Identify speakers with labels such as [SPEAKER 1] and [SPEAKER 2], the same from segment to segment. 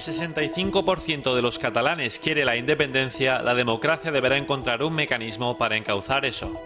[SPEAKER 1] el 65% de los catalanes quiere la independencia, la democracia deberá encontrar un mecanismo para encauzar eso.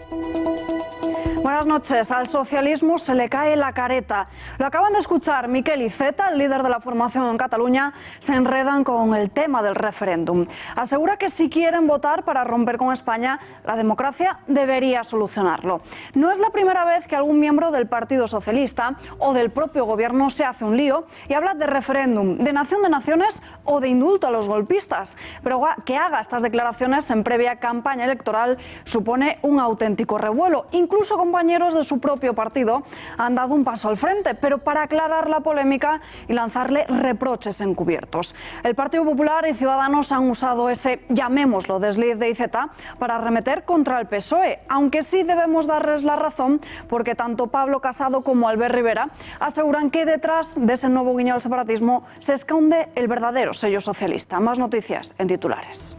[SPEAKER 2] Buenas noches. Al socialismo se le cae la careta. Lo acaban de escuchar. Miquel Iceta, el líder de la formación en Cataluña, se enredan con el tema del referéndum. Asegura que si quieren votar para romper con España, la democracia debería solucionarlo. No es la primera vez que algún miembro del Partido Socialista o del propio gobierno se hace un lío y habla de referéndum, de nación de naciones o de indulto a los golpistas. Pero que haga estas declaraciones en previa campaña electoral supone un auténtico revuelo. Incluso compañeros de su propio partido han dado un paso al frente, pero para aclarar la polémica y lanzarle reproches encubiertos. El Partido Popular y Ciudadanos han usado ese, llamémoslo, desliz de Iceta para arremeter contra el PSOE, aunque sí debemos darles la razón porque tanto Pablo Casado como Albert Rivera aseguran que detrás de ese nuevo guiño al separatismo se esconde el verdadero sello socialista. Más noticias en titulares.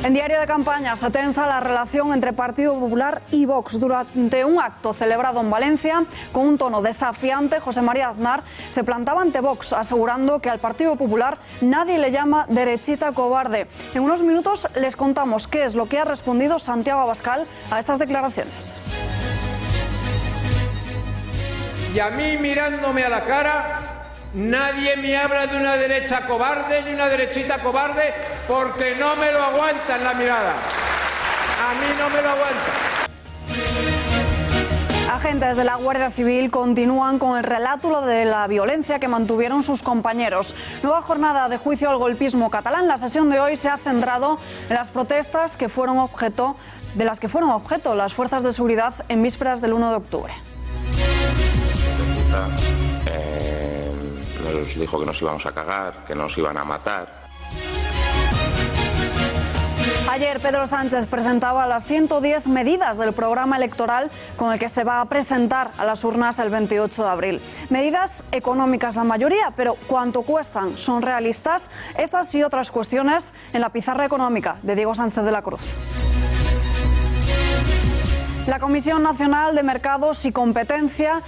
[SPEAKER 2] En diario de campaña se tensa la relación entre Partido Popular y Vox. Durante un acto celebrado en Valencia, con un tono desafiante, José María Aznar se plantaba ante Vox, asegurando que al Partido Popular nadie le llama derechita cobarde. En unos minutos les contamos qué es lo que ha respondido Santiago Abascal a estas declaraciones.
[SPEAKER 3] Y a mí, mirándome a la cara, nadie me habla de una derecha cobarde ni una derechita cobarde porque no me lo aguantan la mirada. A mí no me lo aguantan.
[SPEAKER 2] Agentes de la Guardia Civil continúan con el relato de la violencia que mantuvieron sus compañeros. Nueva jornada de juicio al golpismo catalán. La sesión de hoy se ha centrado en las protestas de las que fueron objeto las fuerzas de seguridad en vísperas del 1 de octubre.
[SPEAKER 4] Nos dijo que nos íbamos a cagar, que nos iban a matar.
[SPEAKER 2] Ayer Pedro Sánchez presentaba las 110 medidas del programa electoral con el que se va a presentar a las urnas el 28 de abril. Medidas económicas la mayoría, pero ¿cuánto cuestan? ¿Son realistas? Estas y otras cuestiones en la pizarra económica de Diego Sánchez de la Cruz. La Comisión Nacional de Mercados y Competencia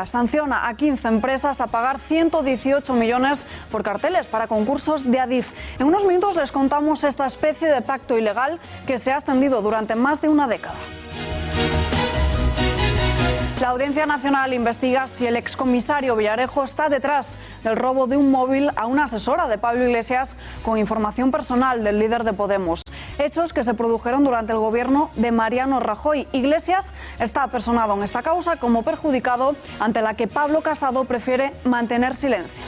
[SPEAKER 2] sanciona a 15 empresas a pagar 118 millones por carteles para concursos de Adif. En unos minutos les contamos esta especie de pacto ilegal que se ha extendido durante más de una década. La Audiencia Nacional investiga si el excomisario Villarejo está detrás del robo de un móvil a una asesora de Pablo Iglesias con información personal del líder de Podemos. Hechos que se produjeron durante el gobierno de Mariano Rajoy. Iglesias está personado en esta causa como perjudicado, ante la que Pablo Casado prefiere mantener silencio.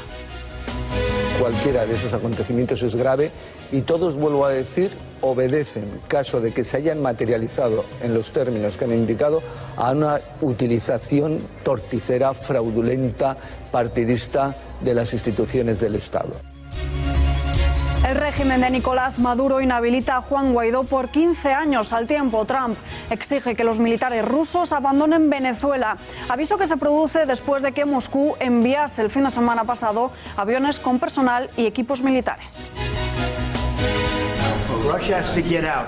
[SPEAKER 5] Cualquiera de esos acontecimientos es grave y todos, vuelvo a decir, obedecen, caso de que se hayan materializado en los términos que han indicado, a una utilización torticera, fraudulenta, partidista de las instituciones del Estado.
[SPEAKER 2] El régimen de Nicolás Maduro inhabilita a Juan Guaidó por 15 años. Al tiempo, Trump exige que los militares rusos abandonen Venezuela. Aviso que se produce después de que Moscú enviase el fin de semana pasado aviones con personal y equipos militares.
[SPEAKER 6] Russia has to get out.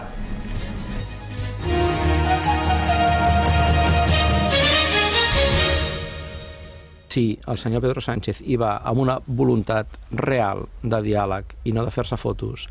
[SPEAKER 7] Si el senyor Pedro Sánchez hi va amb una voluntat real de diàleg i no de fer-se fotos,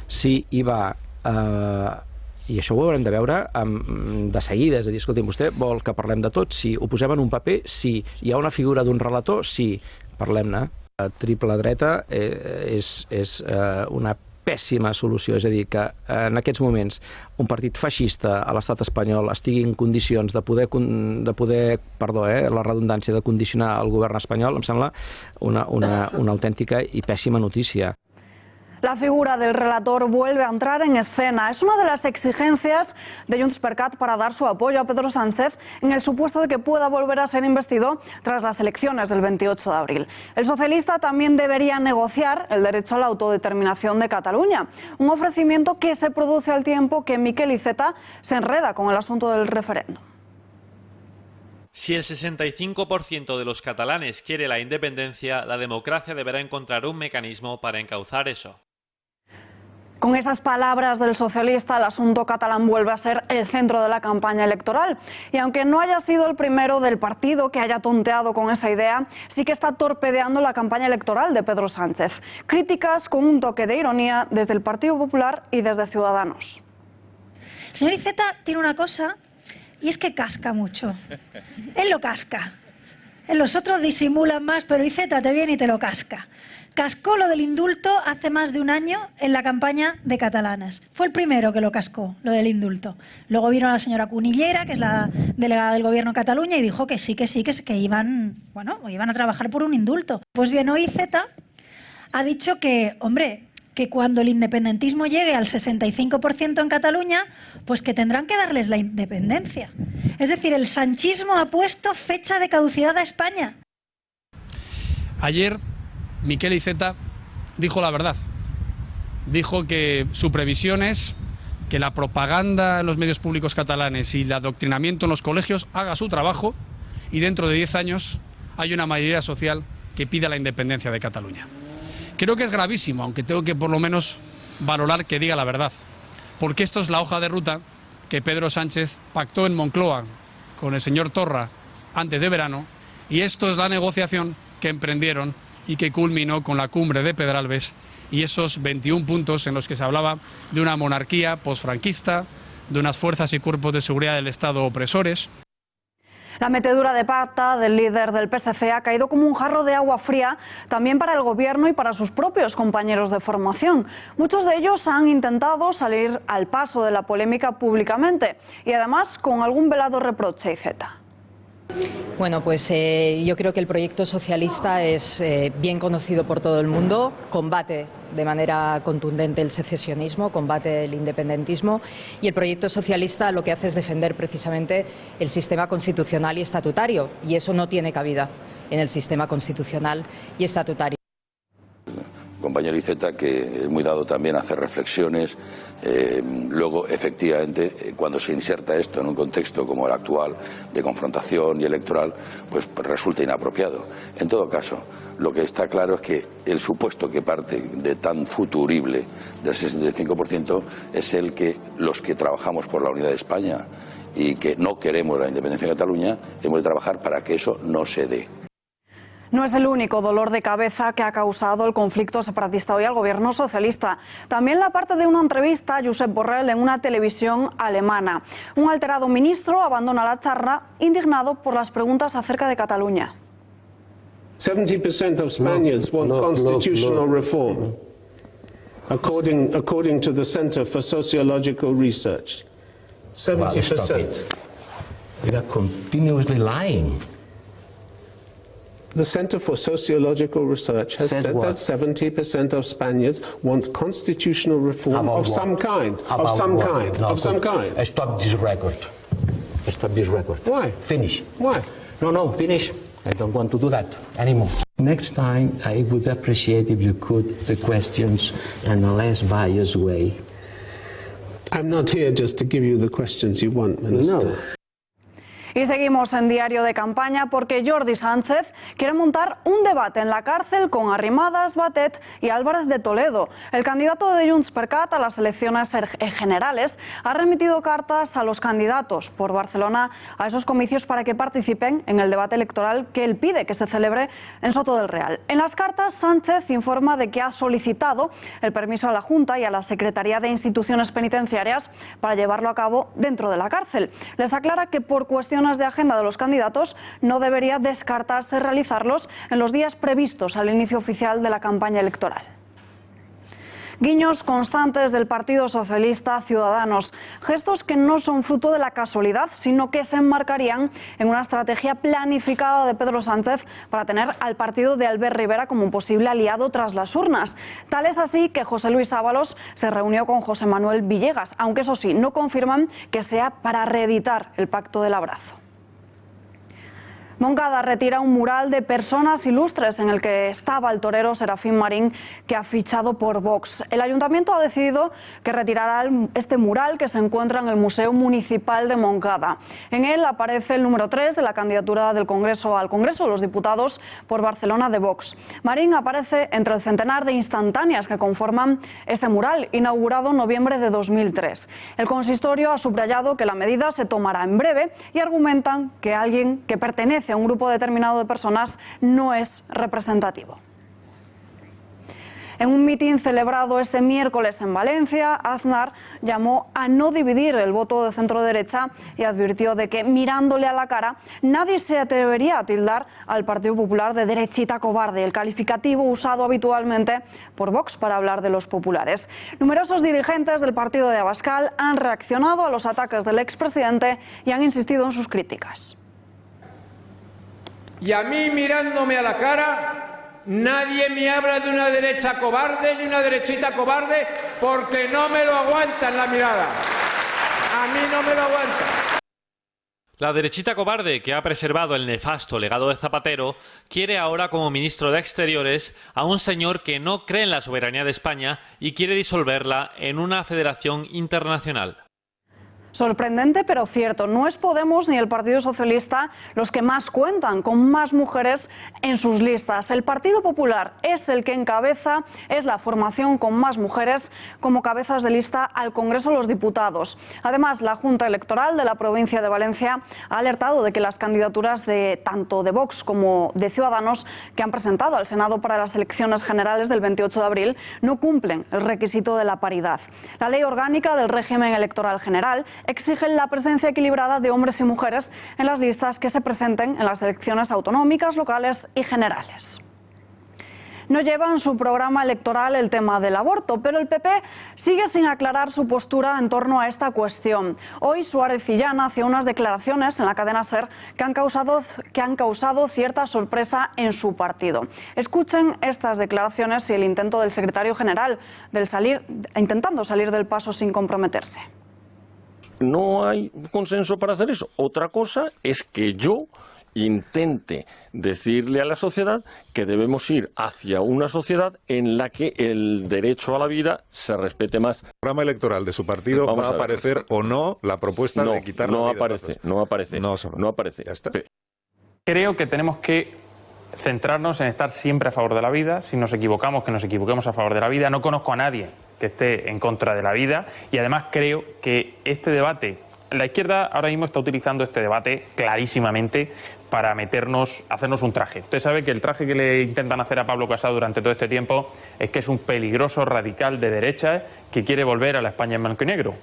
[SPEAKER 7] si hi va, i això ho haurem de veure de seguida, és a dir, escolti, vostè vol que parlem de tot? Sí. Ho posem en un paper? Sí. Hi ha una figura d'un relator? Sí. Parlem-ne. La triple dreta és una pèssima solució, és a dir, que en aquests moments un partit feixista a l'estat espanyol estigui en condicions de poder la redundància, de condicionar el govern espanyol, em sembla una autèntica i pèssima notícia.
[SPEAKER 2] La figura del relator vuelve a entrar en escena. Es una de las exigencias de Junts per Cat para dar su apoyo a Pedro Sánchez en el supuesto de que pueda volver a ser investido tras las elecciones del 28 de abril. El socialista también debería negociar el derecho a la autodeterminación de Cataluña, un ofrecimiento que se produce al tiempo que Miquel Iceta se enreda con el asunto del referéndum.
[SPEAKER 1] Si el 65% de los catalanes quiere la independencia, la democracia deberá encontrar un mecanismo para encauzar eso.
[SPEAKER 2] Con esas palabras del socialista, el asunto catalán vuelve a ser el centro de la campaña electoral. Y aunque no haya sido el primero del partido que haya tonteado con esa idea, sí que está torpedeando la campaña electoral de Pedro Sánchez. Críticas con un toque de ironía desde el Partido Popular y desde Ciudadanos.
[SPEAKER 6] El señor Iceta tiene una cosa, y es que casca mucho. Él lo casca. Los otros disimulan más, pero Iceta te viene y te lo casca. Cascó lo del indulto hace más de un año en la campaña de Catalanes. Fue el primero que lo cascó, lo del indulto. Luego vino la señora Cunillera, que es la delegada del Gobierno de Cataluña, y dijo que sí, que iban a trabajar por un indulto. Pues bien, hoy Iceta ha dicho que, hombre, que cuando el independentismo llegue al 65% en Cataluña, pues que tendrán que darles la independencia. Es decir, el sanchismo ha puesto fecha de caducidad a España.
[SPEAKER 8] Ayer Miquel Iceta dijo la verdad. Dijo que su previsión es que la propaganda en los medios públicos catalanes y el adoctrinamiento en los colegios haga su trabajo y dentro de 10 años hay una mayoría social que pida la independencia de Cataluña. Creo que es gravísimo, aunque tengo que por lo menos valorar que diga la verdad, porque esto es la hoja de ruta que Pedro Sánchez pactó en Moncloa con el señor Torra antes de verano, y esto es la negociación que emprendieron y que culminó con la cumbre de Pedralbes y esos 21 puntos en los que se hablaba de una monarquía posfranquista, de unas fuerzas y cuerpos de seguridad del Estado opresores.
[SPEAKER 2] La metedura de pata del líder del PSC ha caído como un jarro de agua fría también para el gobierno y para sus propios compañeros de formación. Muchos de ellos han intentado salir al paso de la polémica públicamente y además con algún velado reproche a Iceta.
[SPEAKER 9] Bueno, pues yo creo que el proyecto socialista es bien conocido por todo el mundo, combate de manera contundente el secesionismo, combate el independentismo, y el proyecto socialista lo que hace es defender precisamente el sistema constitucional y estatutario, y eso no tiene cabida en el sistema constitucional y estatutario.
[SPEAKER 10] Compañero Iceta, que es muy dado también a hacer reflexiones, luego efectivamente cuando se inserta esto en un contexto como el actual de confrontación y electoral, pues resulta inapropiado. En todo caso, lo que está claro es que el supuesto que parte de tan futurible del 65% es el que los que trabajamos por la unidad de España y que no queremos la independencia de Cataluña, hemos de trabajar para que eso no se dé.
[SPEAKER 2] No es el único dolor de cabeza que ha causado el conflicto separatista hoy al gobierno socialista. También la parte de una entrevista a Josep Borrell en una televisión alemana. Un alterado ministro abandona la charla indignado por las preguntas acerca de Cataluña.
[SPEAKER 11] 70% of Spaniards want constitutional reform, according to the Center for Sociological Research. 70%.
[SPEAKER 12] You are continuously lying.
[SPEAKER 11] The Center for Sociological Research has said that 70% of Spaniards want constitutional reform of some kind. Of some kind. Of some kind.
[SPEAKER 12] Stop this record. Stop this record.
[SPEAKER 11] Why?
[SPEAKER 12] Finish.
[SPEAKER 11] Why?
[SPEAKER 12] No, finish. I don't want to do that anymore. Next time, I would appreciate if you could the questions in a less biased way.
[SPEAKER 11] I'm not here just to give you the questions you want, Minister.
[SPEAKER 12] No.
[SPEAKER 2] Y seguimos en Diario de Campaña porque Jordi Sánchez quiere montar un debate en la cárcel con Arrimadas, Batet y Álvarez de Toledo. El candidato de Junts per Cat a las elecciones generales ha remitido cartas a los candidatos por Barcelona a esos comicios para que participen en el debate electoral que él pide que se celebre en Soto del Real. En las cartas, Sánchez informa de que ha solicitado el permiso a la Junta y a la Secretaría de Instituciones Penitenciarias para llevarlo a cabo dentro de la cárcel. Les aclara que por cuestiones de agenda de los candidatos no debería descartarse realizarlos en los días previstos al inicio oficial de la campaña electoral. Guiños constantes del Partido Socialista a Ciudadanos, gestos que no son fruto de la casualidad, sino que se enmarcarían en una estrategia planificada de Pedro Sánchez para tener al partido de Albert Rivera como un posible aliado tras las urnas. Tal es así que José Luis Ábalos se reunió con José Manuel Villegas, aunque eso sí, no confirman que sea para reeditar el pacto del abrazo. Moncada retira un mural de personas ilustres en el que estaba el torero Serafín Marín, que ha fichado por Vox. El ayuntamiento ha decidido que retirará este mural que se encuentra en el Museo Municipal de Moncada. En él aparece el número 3 de la candidatura del Congreso al Congreso de los Diputados por Barcelona de Vox. Marín aparece entre el centenar de instantáneas que conforman este mural, inaugurado en noviembre de 2003. El consistorio ha subrayado que la medida se tomará en breve y argumentan que alguien que pertenece a un grupo determinado de personas no es representativo. En un mitin celebrado este miércoles en Valencia, Aznar llamó a no dividir el voto de centro-derecha y advirtió de que, mirándole a la cara, nadie se atrevería a tildar al Partido Popular de derechita cobarde, el calificativo usado habitualmente por Vox para hablar de los populares. Numerosos dirigentes del partido de Abascal han reaccionado a los ataques del expresidente y han insistido en sus críticas.
[SPEAKER 3] Y a mí, mirándome a la cara, nadie me habla de una derecha cobarde ni una derechita cobarde, porque no me lo aguantan la mirada. A mí no me lo aguantan.
[SPEAKER 1] La derechita cobarde, que ha preservado el nefasto legado de Zapatero, quiere ahora como ministro de Exteriores a un señor que no cree en la soberanía de España y quiere disolverla en una federación internacional.
[SPEAKER 2] Sorprendente pero cierto, no es Podemos ni el Partido Socialista los que más cuentan con más mujeres en sus listas. El Partido Popular es el que encabeza, es la formación con más mujeres como cabezas de lista al Congreso de los Diputados. Además, la Junta Electoral de la provincia de Valencia ha alertado de que las candidaturas de tanto de Vox como de Ciudadanos que han presentado al Senado para las elecciones generales del 28 de abril no cumplen el requisito de la paridad. La Ley Orgánica del Régimen Electoral General exigen la presencia equilibrada de hombres y mujeres en las listas que se presenten en las elecciones autonómicas, locales y generales. No lleva en su programa electoral el tema del aborto, pero el PP sigue sin aclarar su postura en torno a esta cuestión. Hoy Suárez Illana hacía unas declaraciones en la cadena SER que han causado cierta sorpresa en su partido. Escuchen estas declaraciones y el intento del secretario general intentando salir del paso sin comprometerse.
[SPEAKER 13] No hay consenso para hacer eso. Otra cosa es que yo intente decirle a la sociedad que debemos ir hacia una sociedad en la que el derecho a la vida se respete más.
[SPEAKER 14] ¿En el programa electoral de su partido va a aparecer o no la propuesta de quitar la vida?
[SPEAKER 13] No aparece. No aparece.
[SPEAKER 14] Ya está.
[SPEAKER 15] Creo que tenemos que centrarnos en estar siempre a favor de la vida. Si nos equivocamos, que nos equivoquemos a favor de la vida. No conozco a nadie que esté en contra de la vida y además creo que este debate, la izquierda ahora mismo está utilizando este debate clarísimamente para hacernos un traje. Usted sabe que el traje que le intentan hacer a Pablo Casado durante todo este tiempo es que es un peligroso radical de derecha que quiere volver a la España en blanco y negro.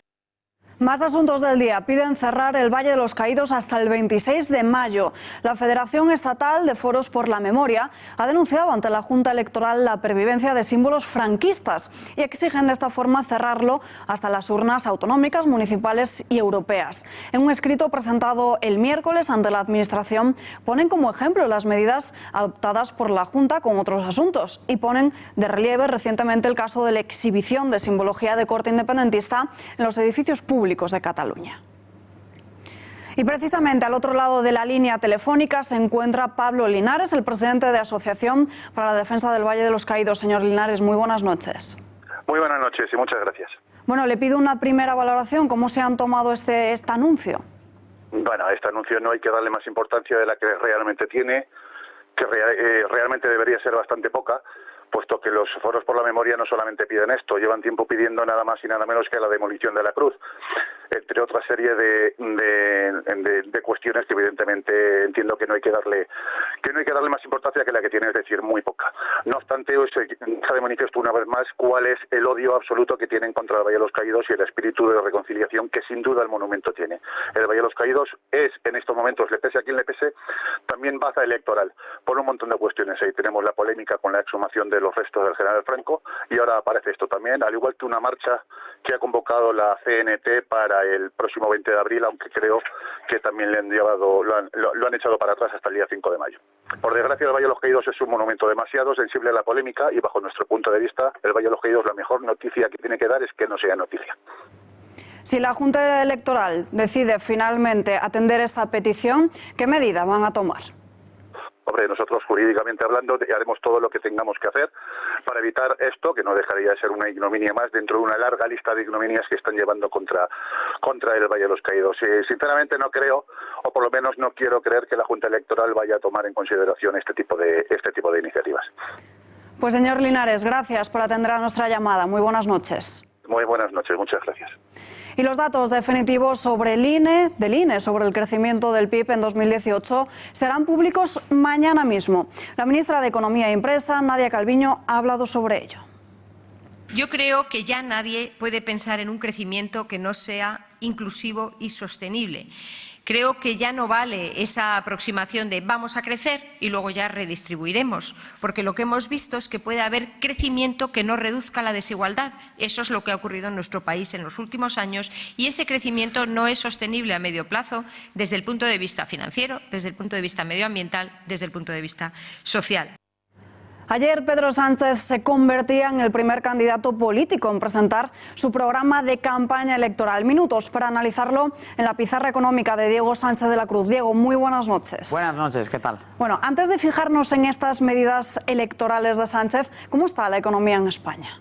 [SPEAKER 2] Más asuntos del día. Piden cerrar el Valle de los Caídos hasta el 26 de mayo. La Federación Estatal de Foros por la Memoria ha denunciado ante la Junta Electoral la pervivencia de símbolos franquistas y exigen de esta forma cerrarlo hasta las urnas autonómicas, municipales y europeas. En un escrito presentado el miércoles ante la Administración ponen como ejemplo las medidas adoptadas por la Junta con otros asuntos y ponen de relieve recientemente el caso de la exhibición de simbología de corte independentista en los edificios públicos de Cataluña. Y precisamente al otro lado de la línea telefónica se encuentra Pablo Linares, el presidente de Asociación para la Defensa del Valle de los Caídos. Señor Linares, muy buenas noches.
[SPEAKER 16] Muy buenas noches y muchas gracias.
[SPEAKER 2] Bueno, le pido una primera valoración. ¿Cómo se han tomado este anuncio?
[SPEAKER 16] Bueno, a este anuncio no hay que darle más importancia de la que realmente tiene, que realmente debería ser bastante poca, puesto que los foros por la memoria no solamente piden esto, llevan tiempo pidiendo nada más y nada menos que la demolición de la cruz, entre otra serie de cuestiones que evidentemente entiendo que no hay que darle más importancia que la que tiene, es decir, muy poca. No obstante, se deja de manifiesto una vez más cuál es el odio absoluto que tienen contra el Valle de los Caídos y el espíritu de reconciliación que sin duda el monumento tiene. El Valle de los Caídos es, en estos momentos, le pese a quien le pese, también baza electoral, por un montón de cuestiones. Ahí tenemos la polémica con la exhumación de los restos del general Franco y ahora aparece esto también, al igual que una marcha que ha convocado la CNT para el próximo 20 de abril, aunque creo que también lo han echado para atrás hasta el día 5 de mayo. Por desgracia, el Valle de los Caídos es un monumento demasiado sensible a la polémica y bajo nuestro punto de vista, el Valle de los Caídos, la mejor noticia que tiene que dar es que no sea noticia.
[SPEAKER 2] Si la Junta Electoral decide finalmente atender esta petición, ¿qué medida van a tomar?
[SPEAKER 16] Hombre, nosotros jurídicamente hablando haremos todo lo que tengamos que hacer para evitar esto, que no dejaría de ser una ignominia más dentro de una larga lista de ignominias que están llevando contra el Valle de los Caídos. Sinceramente no creo, o por lo menos no quiero creer, que la Junta Electoral vaya a tomar en consideración este tipo de iniciativas.
[SPEAKER 2] Pues señor Linares, gracias por atender a nuestra llamada. Muy buenas noches.
[SPEAKER 16] Muy buenas noches, muchas gracias.
[SPEAKER 2] Y los datos definitivos sobre del INE sobre el crecimiento del PIB en 2018 serán públicos mañana mismo. La ministra de Economía e Empresa, Nadia Calviño, ha hablado sobre ello.
[SPEAKER 17] Yo creo que ya nadie puede pensar en un crecimiento que no sea inclusivo y sostenible. Creo que ya no vale esa aproximación de vamos a crecer y luego ya redistribuiremos, porque lo que hemos visto es que puede haber crecimiento que no reduzca la desigualdad. Eso es lo que ha ocurrido en nuestro país en los últimos años y ese crecimiento no es sostenible a medio plazo desde el punto de vista financiero, desde el punto de vista medioambiental, desde el punto de vista social.
[SPEAKER 2] Ayer Pedro Sánchez se convertía en el primer candidato político en presentar su programa de campaña electoral. Minutos para analizarlo en la pizarra económica de Diego Sánchez de la Cruz. Diego, muy buenas noches.
[SPEAKER 18] Buenas noches, ¿qué tal?
[SPEAKER 2] Bueno, antes de fijarnos en estas medidas electorales de Sánchez, ¿cómo está la economía en España?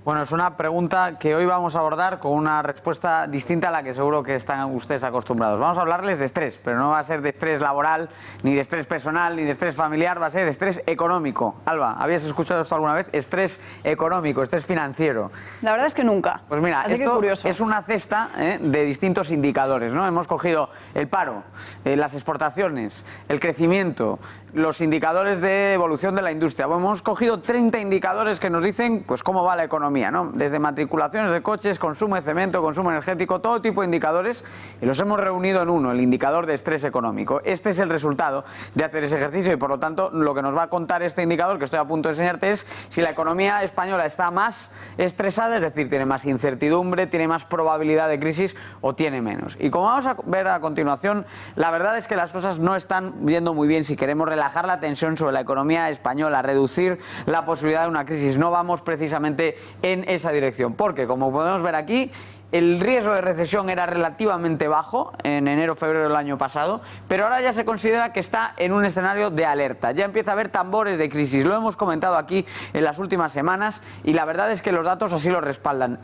[SPEAKER 18] Bueno, es una pregunta que hoy vamos a abordar con una respuesta distinta a la que seguro que están ustedes acostumbrados. Vamos a hablarles de estrés, pero no va a ser de estrés laboral, ni de estrés personal, ni de estrés familiar, va a ser estrés económico. Alba, ¿habías escuchado esto alguna vez? Estrés económico, estrés financiero.
[SPEAKER 2] La verdad es que nunca.
[SPEAKER 18] Pues mira, esto es una cesta de distintos indicadores, ¿no? Hemos cogido el paro, las exportaciones, el crecimiento, los indicadores de evolución de la industria. Bueno, hemos cogido 30 indicadores que nos dicen pues cómo va la economía, ¿no? Desde matriculaciones de coches, consumo de cemento, consumo energético, todo tipo de indicadores, y los hemos reunido en uno, el indicador de estrés económico. Este es el resultado de hacer ese ejercicio y por lo tanto lo que nos va a contar este indicador que estoy a punto de enseñarte es si la economía española está más estresada, es decir, tiene más incertidumbre, tiene más probabilidad de crisis o tiene menos. Y como vamos a ver a continuación, la verdad es que las cosas no están yendo muy bien si queremos relajar la tensión sobre la economía española, reducir la posibilidad de una crisis. No vamos precisamente en esa dirección, porque como podemos ver aquí, el riesgo de recesión era relativamente bajo en enero-febrero del año pasado, pero ahora ya se considera que está en un escenario de alerta. Ya empieza a haber tambores de crisis. Lo hemos comentado aquí en las últimas semanas y la verdad es que los datos así lo respaldan.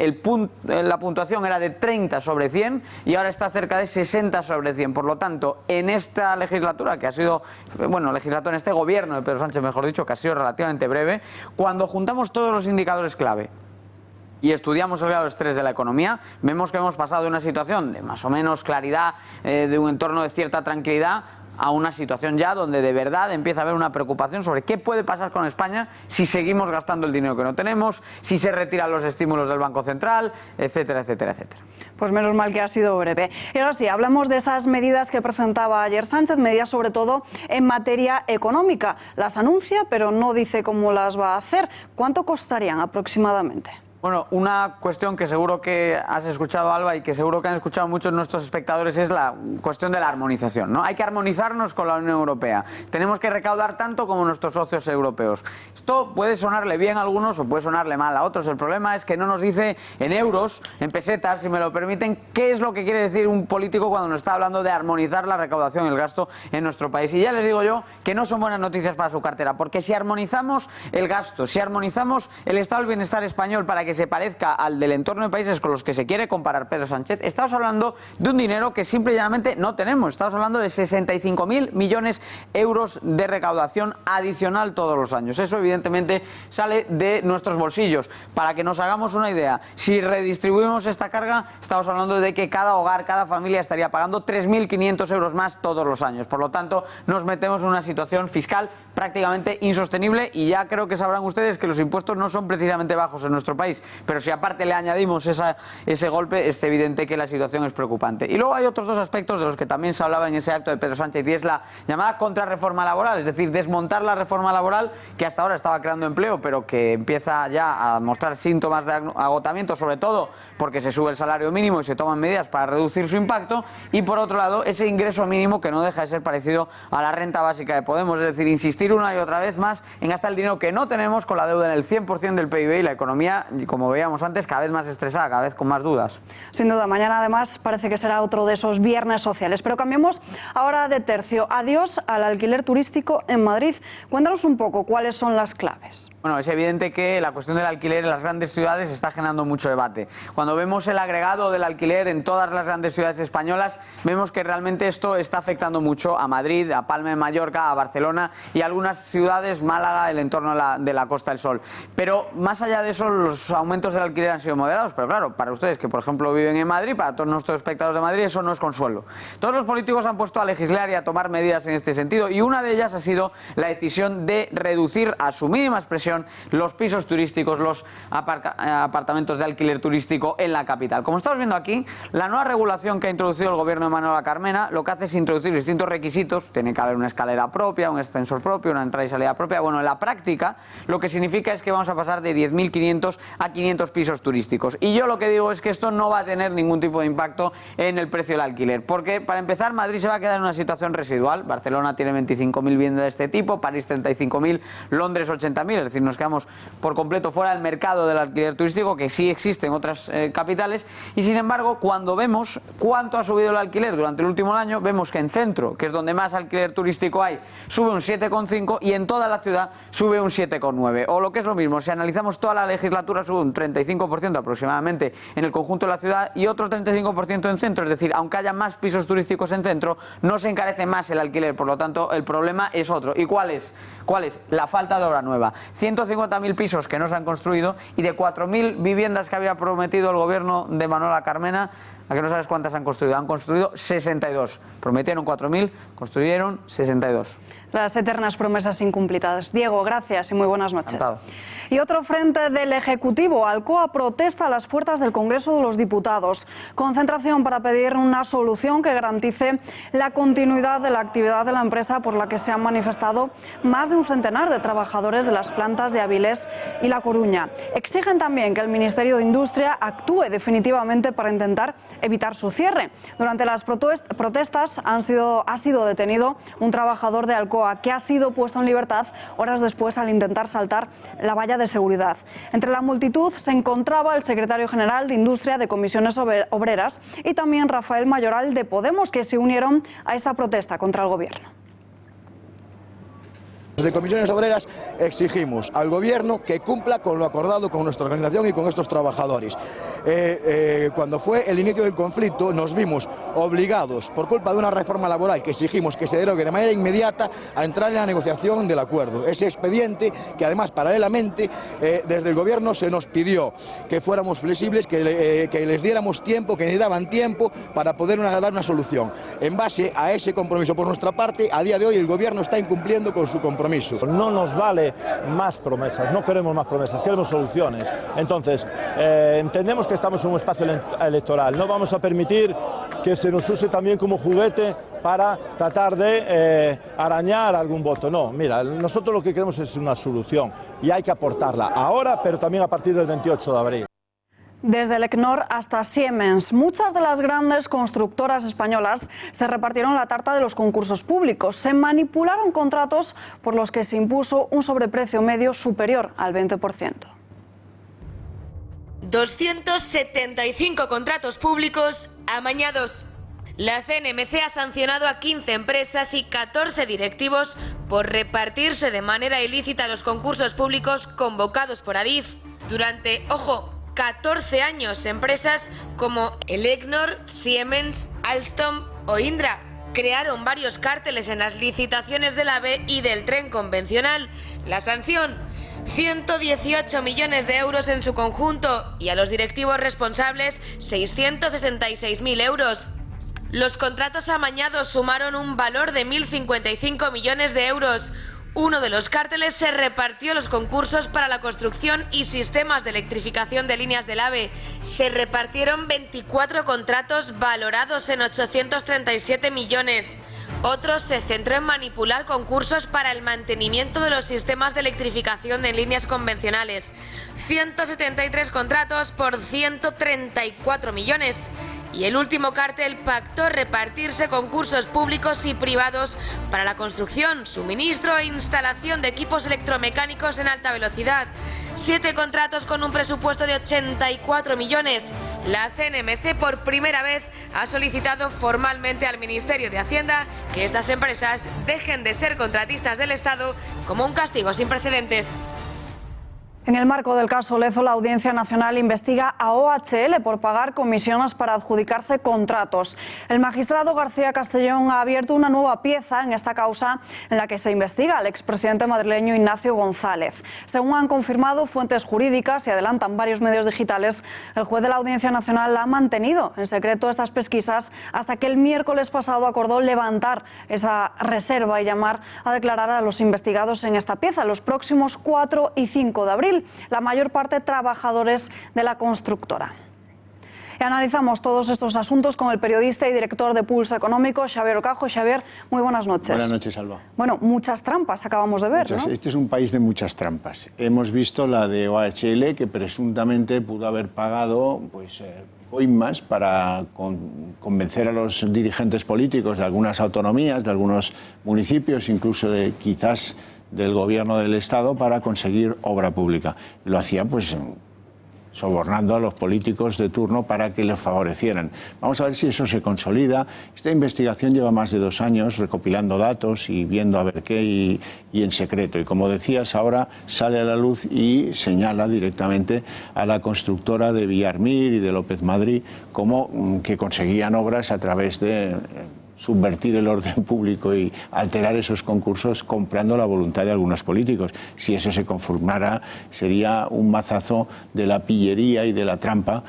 [SPEAKER 18] La puntuación era de 30 sobre 100 y ahora está cerca de 60 sobre 100. Por lo tanto, en esta legislatura, que ha sido, bueno, legislatura en este gobierno de Pedro Sánchez, mejor dicho, que ha sido relativamente breve, cuando juntamos todos los indicadores clave y estudiamos el grado de estrés de la economía, vemos que hemos pasado de una situación de más o menos claridad, de un entorno de cierta tranquilidad, a una situación ya donde de verdad empieza a haber una preocupación sobre qué puede pasar con España si seguimos gastando el dinero que no tenemos, si se retiran los estímulos del Banco Central, etcétera, etcétera, etcétera.
[SPEAKER 2] Pues menos mal que ha sido breve. Y ahora sí, hablamos de esas medidas que presentaba ayer Sánchez, medidas sobre todo en materia económica. Las anuncia, pero no dice cómo las va a hacer. ¿Cuánto costarían aproximadamente?
[SPEAKER 18] Bueno, una cuestión que seguro que has escuchado, Alba, y que seguro que han escuchado muchos de nuestros espectadores es la cuestión de la armonización, ¿no? Hay que armonizarnos con la Unión Europea. Tenemos que recaudar tanto como nuestros socios europeos. Esto puede sonarle bien a algunos o puede sonarle mal a otros. El problema es que no nos dice en euros, en pesetas, si me lo permiten, qué es lo que quiere decir un político cuando nos está hablando de armonizar la recaudación y el gasto en nuestro país. Y ya les digo yo que no son buenas noticias para su cartera, porque si armonizamos el gasto, si armonizamos el estado del bienestar español para que se parezca al del entorno de países con los que se quiere comparar Pedro Sánchez, estamos hablando de un dinero que simple y llanamente no tenemos. Estamos hablando de 65.000 millones de euros de recaudación adicional todos los años. Eso evidentemente sale de nuestros bolsillos. Para que nos hagamos una idea, si redistribuimos esta carga, estamos hablando de que cada hogar, cada familia estaría pagando 3.500 euros más todos los años. Por lo tanto, nos metemos en una situación fiscal prácticamente insostenible y ya creo que sabrán ustedes que los impuestos no son precisamente bajos en nuestro país, pero si aparte le añadimos ese golpe, es evidente que la situación es preocupante. Y luego hay otros dos aspectos de los que también se hablaba en ese acto de Pedro Sánchez y es la llamada contrarreforma laboral, es decir, desmontar la reforma laboral que hasta ahora estaba creando empleo, pero que empieza ya a mostrar síntomas de agotamiento, sobre todo porque se sube el salario mínimo y se toman medidas para reducir su impacto, y por otro lado ese ingreso mínimo que no deja de ser parecido a la renta básica de Podemos, es decir, insistir una y otra vez más en gastar el dinero que no tenemos con la deuda en el 100% del PIB y la economía como veíamos antes, cada vez más estresada, cada vez con más dudas.
[SPEAKER 2] Sin duda, mañana además parece que será otro de esos viernes sociales. Pero cambiemos ahora de tercio. Adiós al alquiler turístico en Madrid. Cuéntanos un poco cuáles son las claves.
[SPEAKER 18] Bueno, es evidente que la cuestión del alquiler en las grandes ciudades está generando mucho debate. Cuando vemos el agregado del alquiler en todas las grandes ciudades españolas, vemos que realmente esto está afectando mucho a Madrid, a Palma de Mallorca, a Barcelona y a algunas ciudades, Málaga, el entorno de la Costa del Sol. Pero más allá de eso, los aumentos del alquiler han sido moderados. Pero claro, para ustedes que por ejemplo viven en Madrid, para todos nuestros espectadores de Madrid, eso no es consuelo. Todos los políticos han puesto a legislar y a tomar medidas en este sentido, y una de ellas ha sido la decisión de reducir a su mínima expresión los pisos turísticos, los apartamentos de alquiler turístico en la capital. Como estamos viendo aquí, la nueva regulación que ha introducido el gobierno de Manuela Carmena lo que hace es introducir distintos requisitos. Tiene que haber una escalera propia, un ascensor propio, una entrada y salida propia. Bueno, en la práctica lo que significa es que vamos a pasar de 10.500 a 500 pisos turísticos. Y yo lo que digo es que esto no va a tener ningún tipo de impacto en el precio del alquiler, porque para empezar Madrid se va a quedar en una situación residual. Barcelona tiene 25.000 viviendas de este tipo, París 35.000, Londres 80.000, es decir, nos quedamos por completo fuera del mercado del alquiler turístico, que sí existe en otras capitales. Y sin embargo, cuando vemos cuánto ha subido el alquiler durante el último año, vemos que en centro, que es donde más alquiler turístico hay, sube un 7,5 y en toda la ciudad sube un 7,9. O lo que es lo mismo, si analizamos toda la legislatura, sube un 35% aproximadamente en el conjunto de la ciudad y otro 35% en centro. Es decir, aunque haya más pisos turísticos en centro, no se encarece más el alquiler. Por lo tanto, el problema es otro. ¿Y cuál es? ¿Cuál es? La falta de obra nueva. 150.000 pisos que no se han construido, y de 4.000 viviendas que había prometido el gobierno de Manuela Carmena, ¿a que no sabes cuántas han construido? Han construido 62. Prometieron 4.000, construyeron 62.
[SPEAKER 2] Las eternas promesas incumplidas. Diego, gracias y muy buenas noches.
[SPEAKER 18] Encantado.
[SPEAKER 2] Y otro frente del Ejecutivo. Alcoa protesta a las puertas del Congreso de los Diputados. Concentración para pedir una solución que garantice la continuidad de la actividad de la empresa, por la que se han manifestado más de un centenar de trabajadores de las plantas de Avilés y La Coruña. Exigen también que el Ministerio de Industria actúe definitivamente para intentar evitar su cierre. Durante las protestas ha sido detenido un trabajador de Alcoa, que ha sido puesto en libertad horas después al intentar saltar la valla de seguridad. Entre la multitud se encontraba el secretario general de Industria de Comisiones Obreras y también Rafael Mayoral de Podemos, que se unieron a esa protesta contra el gobierno.
[SPEAKER 19] Desde Comisiones Obreras exigimos al Gobierno que cumpla con lo acordado con nuestra organización y con estos trabajadores. Cuando fue el inicio del conflicto nos vimos obligados, por culpa de una reforma laboral que exigimos que se derogue de manera inmediata, a entrar en la negociación del acuerdo. Ese expediente que además paralelamente desde el Gobierno se nos pidió que fuéramos flexibles, que les diéramos tiempo, que necesitaban tiempo para poder dar una solución. En base a ese compromiso por nuestra parte, a día de hoy el Gobierno está incumpliendo con su compromiso.
[SPEAKER 20] No nos vale más promesas, no queremos más promesas, queremos soluciones. Entonces, entendemos que estamos en un espacio electoral, no vamos a permitir que se nos use también como juguete para tratar de arañar algún voto. No, mira, nosotros lo que queremos es una solución y hay que aportarla ahora, pero también a partir del 28 de abril.
[SPEAKER 2] Desde Elecnor hasta Siemens, muchas de las grandes constructoras españolas se repartieron la tarta de los concursos públicos. Se manipularon contratos por los que se impuso un sobreprecio medio superior al 20%.
[SPEAKER 21] 275 contratos públicos amañados. La CNMC ha sancionado a 15 empresas y 14 directivos por repartirse de manera ilícita los concursos públicos convocados por Adif durante, ojo, 14 años. Empresas como Elecnor, Siemens, Alstom o Indra crearon varios cárteles en las licitaciones del AVE y del tren convencional. La sanción: 118 millones de euros en su conjunto, y a los directivos responsables 666.000 euros. Los contratos amañados sumaron un valor de 1.055 millones de euros. Uno de los cárteles se repartió los concursos para la construcción y sistemas de electrificación de líneas del AVE. Se repartieron 24 contratos valorados en 837 millones. Otro se centró en manipular concursos para el mantenimiento de los sistemas de electrificación en líneas convencionales. 173 contratos por 134 millones. Y el último cártel pactó repartirse concursos públicos y privados para la construcción, suministro e instalación de equipos electromecánicos en alta velocidad. 7 contratos con un presupuesto de 84 millones. La CNMC por primera vez ha solicitado formalmente al Ministerio de Hacienda que estas empresas dejen de ser contratistas del Estado como un castigo sin precedentes.
[SPEAKER 2] En el marco del caso Lezo, la Audiencia Nacional investiga a OHL por pagar comisiones para adjudicarse contratos. El magistrado García Castellón ha abierto una nueva pieza en esta causa en la que se investiga al expresidente madrileño Ignacio González. Según han confirmado fuentes jurídicas y adelantan varios medios digitales, el juez de la Audiencia Nacional ha mantenido en secreto estas pesquisas hasta que el miércoles pasado acordó levantar esa reserva y llamar a declarar a los investigados en esta pieza los próximos 4 y 5 de abril. La mayor parte trabajadores de la constructora. Y analizamos todos estos asuntos con el periodista y director de Pulso Económico, Xavier Ocajo. Xavier, muy buenas noches.
[SPEAKER 4] Buenas noches, Alba.
[SPEAKER 2] Bueno, muchas trampas acabamos de ver, ¿no?
[SPEAKER 4] Este es un país de muchas trampas. Hemos visto la de OHL, que presuntamente pudo haber pagado coimas para convencer a los dirigentes políticos de algunas autonomías, de algunos municipios, incluso de quizás del gobierno del Estado, para conseguir obra pública. Lo hacía sobornando a los políticos de turno para que les favorecieran. Vamos a ver si eso se consolida. Esta investigación lleva más de 2 años recopilando datos y viendo a ver qué y en secreto. Y como decías, ahora sale a la luz y señala directamente a la constructora de Villarmir y de López Madrid como que conseguían obras a través de subvertir el orden público y alterar esos concursos comprando la voluntad de algunos políticos. Si eso se confirmara, sería un mazazo de la pillería y de la trampa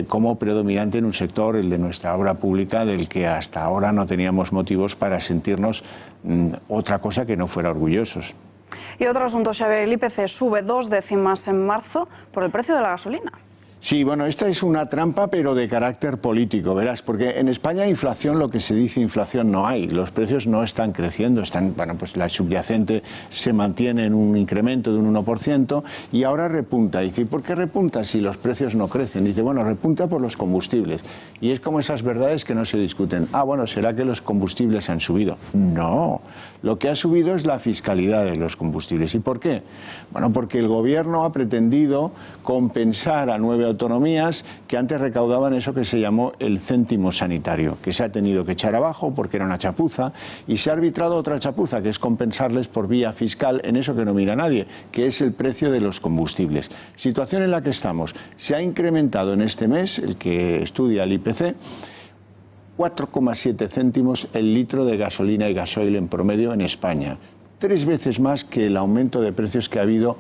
[SPEAKER 4] como predominante en un sector, el de nuestra obra pública, del que hasta ahora no teníamos motivos para sentirnos otra cosa que no fuera orgullosos.
[SPEAKER 2] Y otro asunto, Xavier, el IPC sube 2 décimas en marzo por el precio de la gasolina.
[SPEAKER 4] Sí, bueno, esta es una trampa, pero de carácter político, verás, porque en España inflación, lo que se dice inflación, no hay. Los precios no están creciendo, pues la subyacente se mantiene en un incremento de un 1% y ahora repunta. Dice, ¿y por qué repunta si los precios no crecen? Dice, bueno, repunta por los combustibles. Y es como esas verdades que no se discuten. Ah, bueno, ¿será que los combustibles han subido? No, lo que ha subido es la fiscalidad de los combustibles. ¿Y por qué? Bueno, porque el gobierno ha pretendido compensar a 9 autonomías que antes recaudaban eso que se llamó el céntimo sanitario, que se ha tenido que echar abajo porque era una chapuza, y se ha arbitrado otra chapuza, que es compensarles por vía fiscal en eso que no mira nadie, que es el precio de los combustibles. Situación en la que estamos. Se ha incrementado en este mes, el que estudia el IPC, 4,7 céntimos el litro de gasolina y gasoil en promedio en España. 3 veces más que el aumento de precios que ha habido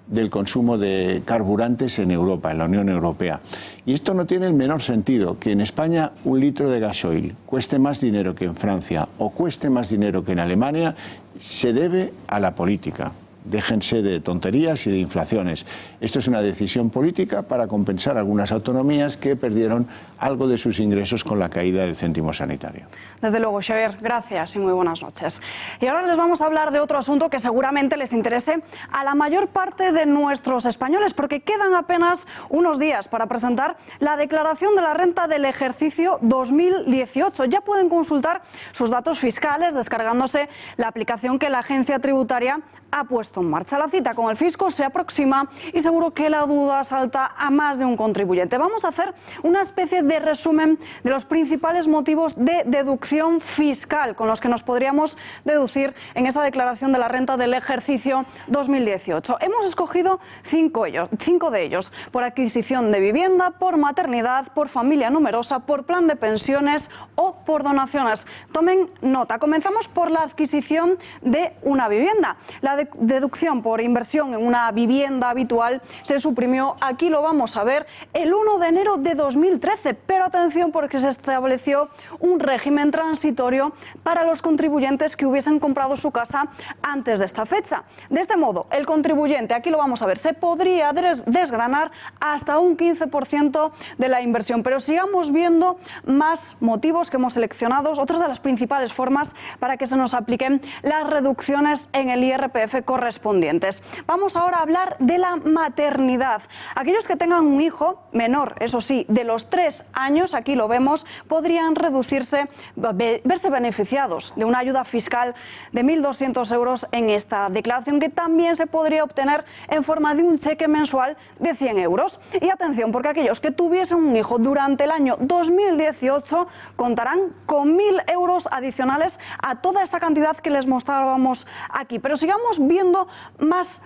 [SPEAKER 4] del consumo de carburantes en Europa, en la Unión Europea. Y esto no tiene el menor sentido, que en España un litro de gasoil cueste más dinero que en Francia o cueste más dinero que en Alemania, se debe a la política. Déjense de tonterías y de inflaciones. Esto es una decisión política para compensar algunas autonomías que perdieron algo de sus ingresos con la caída del céntimo sanitario.
[SPEAKER 2] Desde luego, Xavier, gracias y muy buenas noches. Y ahora les vamos a hablar de otro asunto que seguramente les interese a la mayor parte de nuestros españoles, porque quedan apenas unos días para presentar la declaración de la renta del ejercicio 2018. Ya pueden consultar sus datos fiscales descargándose la aplicación que la agencia tributaria ha puesto en marcha. La cita con el fisco se aproxima y seguro que la duda salta a más de un contribuyente. Vamos a hacer una especie de resumen de los principales motivos de deducción fiscal con los que nos podríamos deducir en esa declaración de la renta del ejercicio 2018. Hemos escogido 5 de ellos: por adquisición de vivienda, por maternidad, por familia numerosa, por plan de pensiones o por donaciones. Tomen nota. Comenzamos por la adquisición de una vivienda. La deducción por inversión en una vivienda habitual se suprimió, aquí lo vamos a ver, el 1 de enero de 2013, pero atención porque se estableció un régimen transitorio para los contribuyentes que hubiesen comprado su casa antes de esta fecha. De este modo, el contribuyente, aquí lo vamos a ver, se podría desgranar hasta un 15% de la inversión, pero sigamos viendo más motivos que hemos seleccionado, otras de las principales formas para que se nos apliquen las reducciones en el IRPF correspondientes. Vamos ahora a hablar de la maternidad. Aquellos que tengan un hijo menor, eso sí, de los 3 años, aquí lo vemos, podrían verse beneficiados de una ayuda fiscal de 1.200 euros en esta declaración, que también se podría obtener en forma de un cheque mensual de 100 euros. Y atención, porque aquellos que tuviesen un hijo durante el año 2018 contarán con 1.000 euros adicionales a toda esta cantidad que les mostrábamos aquí. Pero sigamos viendo más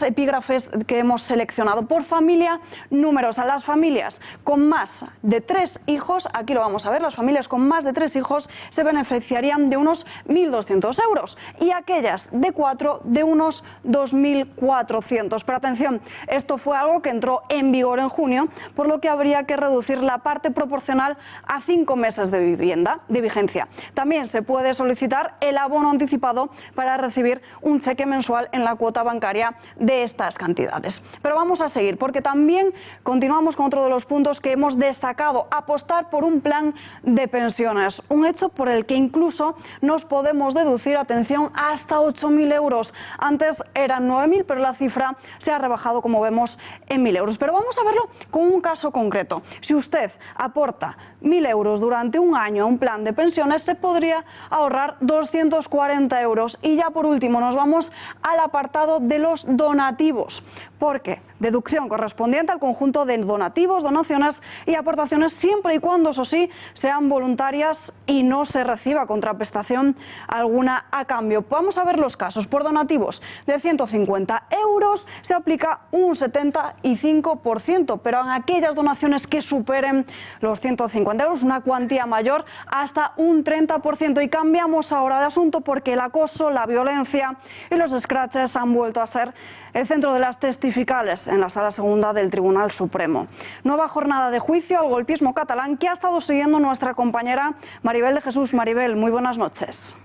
[SPEAKER 2] epígrafes que hemos seleccionado. Por familia numerosa, las familias con más de 3 hijos, aquí lo vamos a ver, las familias con más de 3 hijos se beneficiarían de unos 1.200 euros y aquellas de 4 de unos 2.400. Pero atención, esto fue algo que entró en vigor en junio, por lo que habría que reducir la parte proporcional a 5 meses de vigencia. También se puede solicitar el abono anticipado para recibir un cheque mensual en la cuota bancaria de estas cantidades. Pero vamos a seguir, porque también continuamos con otro de los puntos que hemos destacado: apostar por un plan de pensiones, un hecho por el que incluso nos podemos deducir, atención, hasta 8.000 euros. Antes eran 9.000, pero la cifra se ha rebajado, como vemos, en 1.000 euros. Pero vamos a verlo con un caso concreto. Si usted aporta 1.000 euros durante un año a un plan de pensiones, se podría ahorrar 240 euros. Y ya por último nos vamos al apartado de los donativos, porque deducción correspondiente al conjunto de donativos, donaciones y aportaciones, siempre y cuando, eso sí, sean voluntarias y no se reciba contraprestación alguna a cambio. Vamos a ver los casos. Por donativos de 150 euros se aplica un 75%, pero en aquellas donaciones que superen los 150 euros, una cuantía mayor, hasta un 30%. Y cambiamos ahora de asunto, porque el acoso, la violencia y los escraches han vuelto a ser el centro de las testificales en la Sala Segunda del Tribunal Supremo. Nueva jornada de juicio al golpismo catalán que ha estado siguiendo nuestra compañera Maribel de Jesús. Maribel, muy buenas noches.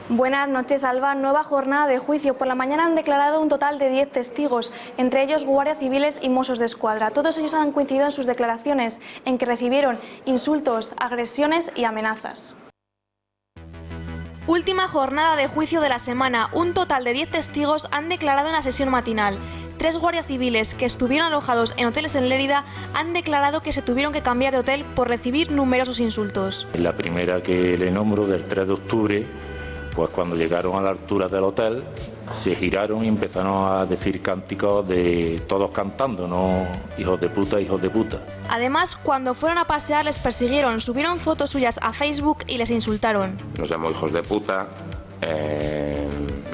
[SPEAKER 5] Buenas noches, Alba. Nueva jornada de juicio. Por la mañana han declarado un total de 10 testigos, entre ellos guardias civiles y Mossos d'Esquadra. Todos ellos han coincidido en sus declaraciones, en que recibieron insultos, agresiones y amenazas. Última jornada de juicio de la semana. Un total de 10 testigos han declarado en la sesión matinal. 3 guardias civiles que estuvieron alojados en hoteles en Lérida han declarado que se tuvieron que cambiar de hotel por recibir numerosos insultos.
[SPEAKER 22] La primera que le nombro, del 3 de octubre, pues cuando llegaron a la altura del hotel, se giraron y empezaron a decir cánticos de todos cantando, ¿no? Hijos de puta, hijos de puta.
[SPEAKER 5] Además, cuando fueron a pasear les persiguieron, subieron fotos suyas a Facebook y les insultaron.
[SPEAKER 23] Nos llamó hijos de puta,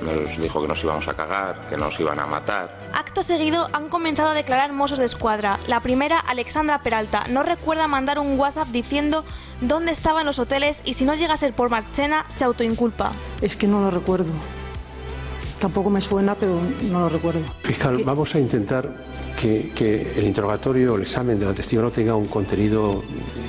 [SPEAKER 23] nos dijo que nos íbamos a cagar, que nos iban a matar.
[SPEAKER 5] Acto seguido han comenzado a declarar Mossos d'Esquadra. La primera, Alexandra Peralta, no recuerda mandar un WhatsApp diciendo dónde estaban los hoteles y si no llega a ser por Marchena, se autoinculpa.
[SPEAKER 24] Es que no lo recuerdo. Tampoco me suena, pero no lo recuerdo.
[SPEAKER 25] Fiscal, vamos a intentar que el interrogatorio o el examen de la testigo no tenga un contenido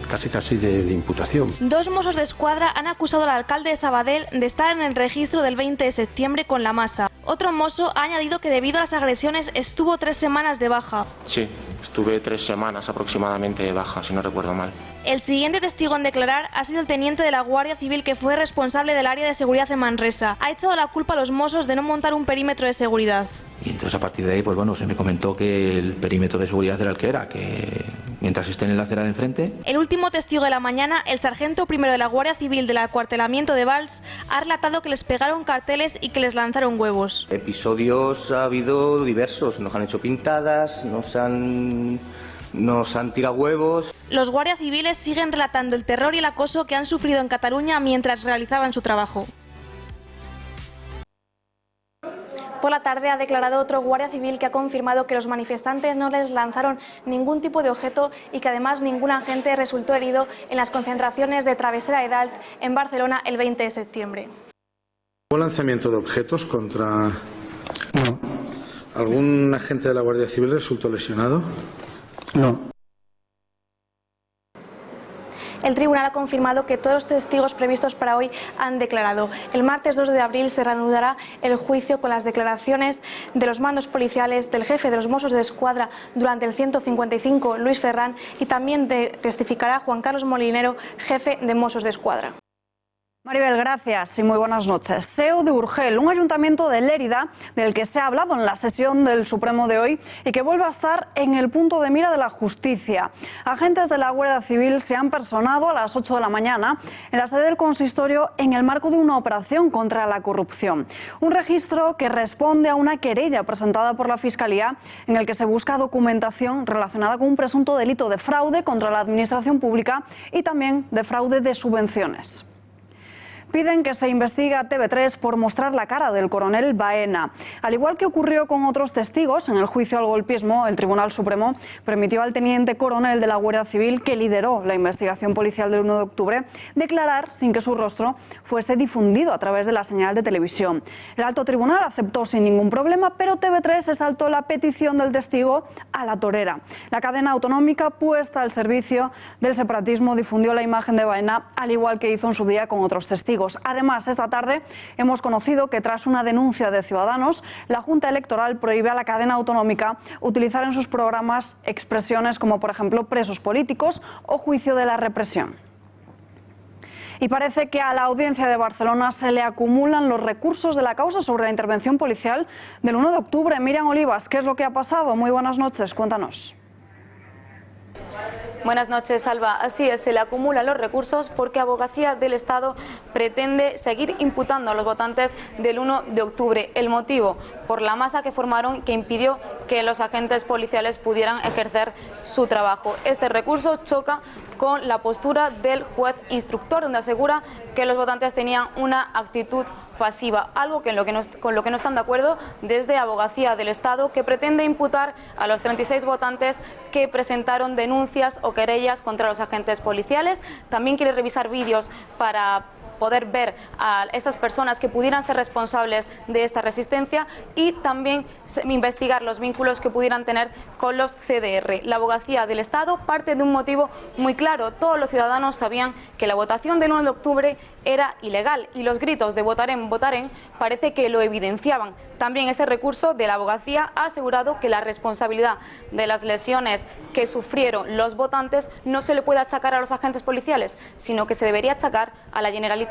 [SPEAKER 25] casi de imputación.
[SPEAKER 5] 2 Mossos d'Esquadra han acusado al alcalde de Sabadell de estar en el registro del 20 de septiembre con la masa. Otro mozo ha añadido que debido a las agresiones estuvo 3 semanas de baja.
[SPEAKER 23] Sí, estuve 3 semanas aproximadamente de baja, si no recuerdo mal.
[SPEAKER 5] El siguiente testigo en declarar ha sido el teniente de la Guardia Civil que fue responsable del área de seguridad en Manresa. Ha echado la culpa a los mossos de no montar un perímetro de seguridad.
[SPEAKER 26] Y entonces a partir de ahí, pues bueno, se me comentó que el perímetro de seguridad era el que era, que mientras estén en la acera de enfrente.
[SPEAKER 5] El último testigo de la mañana, el sargento primero de la Guardia Civil del acuartelamiento de Valls, ha relatado que les pegaron carteles y que les lanzaron huevos.
[SPEAKER 27] Episodios ha habido diversos, nos han hecho pintadas, nos han tirado huevos.
[SPEAKER 5] Los guardias civiles siguen relatando el terror y el acoso que han sufrido en Cataluña mientras realizaban su trabajo. Por la tarde ha declarado otro guardia civil que ha confirmado que los manifestantes no les lanzaron ningún tipo de objeto y que además ningún agente resultó herido en las concentraciones de Travesera de Dalt en Barcelona el 20 de septiembre.
[SPEAKER 28] ¿Hubo lanzamiento de objetos contra algún agente de la Guardia Civil resultó lesionado?
[SPEAKER 24] No.
[SPEAKER 5] El tribunal ha confirmado que todos los testigos previstos para hoy han declarado. El martes 2 de abril se reanudará el juicio con las declaraciones de los mandos policiales, del jefe de los Mossos d'Esquadra durante el 155, Luis Ferrán, y también testificará Juan Carlos Molinero, jefe de Mossos d'Esquadra.
[SPEAKER 2] Maribel, gracias y muy buenas noches. Seo de Urgel, un ayuntamiento de Lérida del que se ha hablado en la sesión del Supremo de hoy y que vuelve a estar en el punto de mira de la justicia. Agentes de la Guardia Civil se han personado a las 8 de la mañana en la sede del consistorio en el marco de una operación contra la corrupción. Un registro que responde a una querella presentada por la Fiscalía en el que se busca documentación relacionada con un presunto delito de fraude contra la administración pública y también de fraude de subvenciones. Piden que se investigue a TV3 por mostrar la cara del coronel Baena. Al igual que ocurrió con otros testigos en el juicio al golpismo, el Tribunal Supremo permitió al teniente coronel de la Guardia Civil, que lideró la investigación policial del 1 de octubre, declarar sin que su rostro fuese difundido a través de la señal de televisión. El alto tribunal aceptó sin ningún problema, pero TV3 se saltó la petición del testigo a la torera. La cadena autonómica puesta al servicio del separatismo difundió la imagen de Baena, al igual que hizo en su día con otros testigos. Además, esta tarde hemos conocido que tras una denuncia de Ciudadanos, la Junta Electoral prohíbe a la cadena autonómica utilizar en sus programas expresiones como, por ejemplo, presos políticos o juicio de la represión. Y parece que a la Audiencia de Barcelona se le acumulan los recursos de la causa sobre la intervención policial del 1 de octubre. Miriam Olivas, ¿qué es lo que ha pasado? Muy buenas noches, cuéntanos.
[SPEAKER 3] Buenas noches, Alba. Así es, se le acumulan los recursos porque Abogacía del Estado pretende seguir imputando a los votantes del 1 de octubre. El motivo, por la masa que formaron que impidió que los agentes policiales pudieran ejercer su trabajo. Este recurso choca con la postura del juez instructor, donde asegura que los votantes tenían una actitud pasiva, algo con lo que no están de acuerdo desde Abogacía del Estado, que pretende imputar a los 36 votantes que presentaron denuncias o querellas contra los agentes policiales. También quiere revisar vídeos para poder ver a estas personas que pudieran ser responsables de esta resistencia y también investigar los vínculos que pudieran tener con los CDR. La Abogacía del Estado parte de un motivo muy claro. Todos los ciudadanos sabían que la votación del 1 de octubre era ilegal y los gritos de votarem, votarem parece que lo evidenciaban. También ese recurso de la abogacía ha asegurado que la responsabilidad de las lesiones que sufrieron los votantes no se le puede achacar a los agentes policiales, sino que se debería achacar a la Generalitat.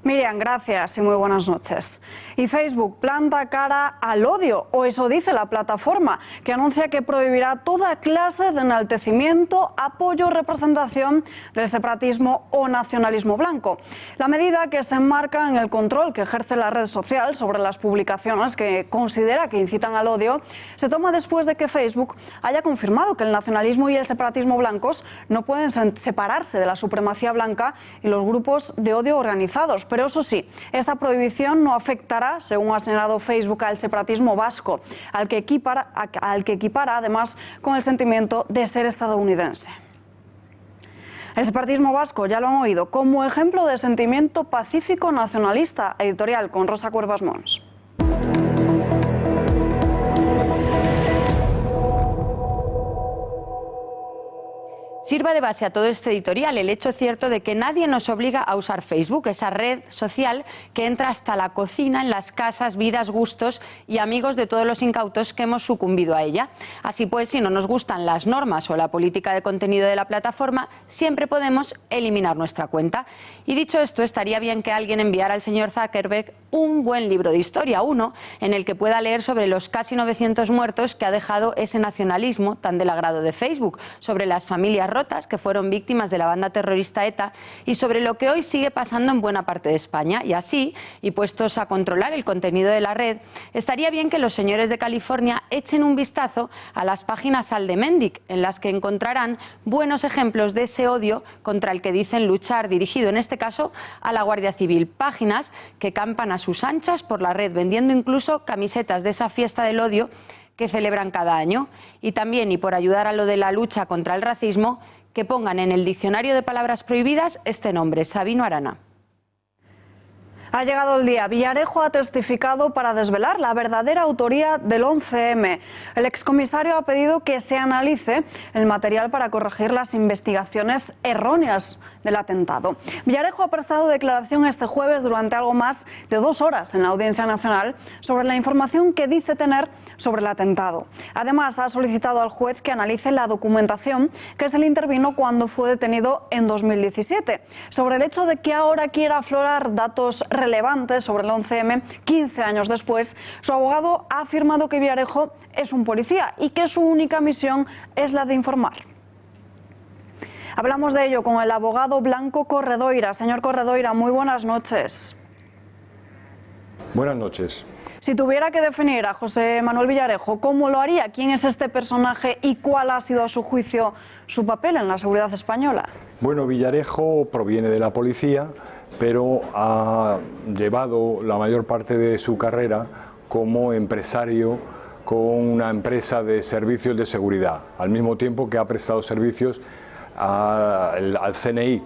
[SPEAKER 2] Miriam, gracias y muy buenas noches. Y Facebook planta cara al odio, o eso dice la plataforma, que anuncia que prohibirá toda clase de enaltecimiento, apoyo o representación del separatismo o nacionalismo blanco. La medida, que se enmarca en el control que ejerce la red social sobre las publicaciones que considera que incitan al odio, se toma después de que Facebook haya confirmado que el nacionalismo y el separatismo blancos no pueden separarse de la supremacía blanca y los grupos de odio organizados. Pero eso sí, esta prohibición no afectará, según ha señalado Facebook, al separatismo vasco, al que equipara además con el sentimiento de ser estadounidense. El separatismo vasco, ya lo han oído, como ejemplo de sentimiento pacífico nacionalista. Editorial con Rosa Cuervas Mons.
[SPEAKER 6] Sirva de base a todo este editorial el hecho cierto de que nadie nos obliga a usar Facebook, esa red social que entra hasta la cocina en las casas, vidas, gustos y amigos de todos los incautos que hemos sucumbido a ella. Así pues, si no nos gustan las normas o la política de contenido de la plataforma, siempre podemos eliminar nuestra cuenta. Y dicho esto, estaría bien que alguien enviara al señor Zuckerberg un buen libro de historia, uno en el que pueda leer sobre los casi 900 muertos que ha dejado ese nacionalismo tan del agrado de Facebook, sobre las familias rotas que fueron víctimas de la banda terrorista ETA y sobre lo que hoy sigue pasando en buena parte de España. Y así, y puestos a controlar el contenido de la red, estaría bien que los señores de California echen un vistazo a las páginas Aldemendic, en las que encontrarán buenos ejemplos de ese odio contra el que dicen luchar, dirigido en este caso a la Guardia Civil. Páginas que campan a sus anchas por la red, vendiendo incluso camisetas de esa fiesta del odio que celebran cada año. Y también, y por ayudar a lo de la lucha contra el racismo, que pongan en el diccionario de palabras prohibidas este nombre, Sabino Arana.
[SPEAKER 2] Ha llegado el día. Villarejo ha testificado para desvelar la verdadera autoría del 11M. El excomisario ha pedido que se analice el material para corregir las investigaciones erróneas del atentado. Villarejo ha prestado declaración este jueves durante algo más de 2 horas en la Audiencia Nacional sobre la información que dice tener sobre el atentado. Además, ha solicitado al juez que analice la documentación que se le intervino cuando fue detenido en 2017. Sobre el hecho de que ahora quiera aflorar datos relevantes sobre el 11M 15 años después, su abogado ha afirmado que Villarejo es un policía y que su única misión es la de informar. Hablamos de ello con el abogado Blanco Corredoira. Señor Corredoira, muy buenas noches.
[SPEAKER 1] Buenas noches.
[SPEAKER 2] Si tuviera que definir a José Manuel Villarejo, ¿cómo lo haría? ¿Quién es este personaje y cuál ha sido, a su juicio, su papel en la seguridad española?
[SPEAKER 1] Bueno, Villarejo proviene de la policía, pero ha llevado la mayor parte de su carrera como empresario con una empresa de servicios de seguridad, al mismo tiempo que ha prestado servicios al CNI.